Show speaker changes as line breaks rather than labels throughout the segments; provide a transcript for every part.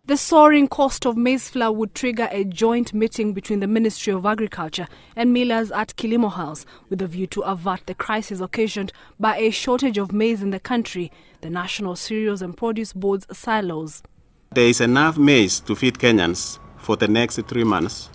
The soaring cost of maize flour would trigger a joint meeting between the Ministry of Agriculture and millers at Kilimo House with a view to avert the crisis occasioned by a shortage of maize in the country, the National Cereals and Produce Board's silos.
There is enough maize to feed Kenyans for the next 3 months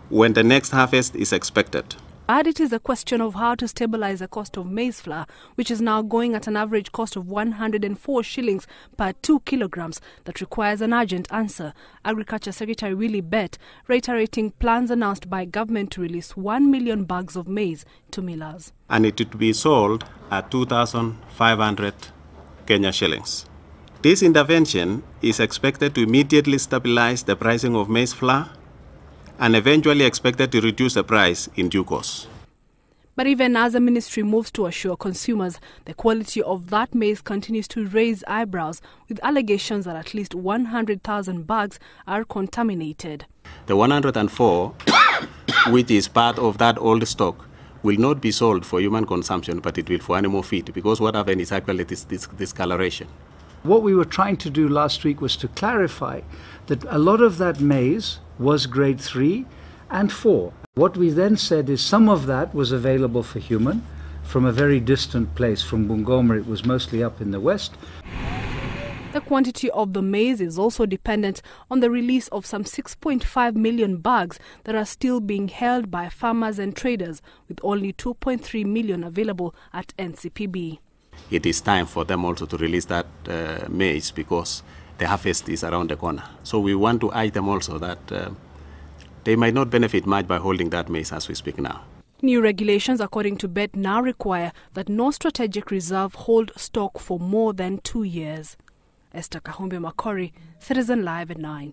when the next harvest is expected.
But it is a question of how to stabilize the cost of maize flour, which is now going at an average cost of 104 shillings per 2 kilograms, that requires an urgent answer. Agriculture Secretary Willie Bett reiterating plans announced by government to release 1 million bags of maize to millers.
And it would be sold at 2,500 Kenya shillings. This intervention is expected to immediately stabilize the pricing of maize flour and eventually expected to reduce the price in due course.
But even as the ministry moves to assure consumers, the quality of that maize continues to raise eyebrows, with allegations that at least 100,000 bags are contaminated.
The 104, which is part of that old stock, will not be sold for human consumption, but it will for animal feed, because what happened is actually this discoloration.
What we were trying to do last week was to clarify that a lot of that maize was grade 3 and 4. What we then said is some of that was available for human from a very distant place. From Bungoma, it was mostly up in the west.
The quantity of the maize is also dependent on the release of some 6.5 million bags that are still being held by farmers and traders, with only 2.3 million available at NCPB.
It is time for them also to release that maize because the harvest is around the corner. So we want to urge them also that they might not benefit much by holding that maize as we speak now.
New regulations, according to Bett, now require that no strategic reserve hold stock for more than 2 years. Esther Kahumbi Makori, Citizen Live at 9.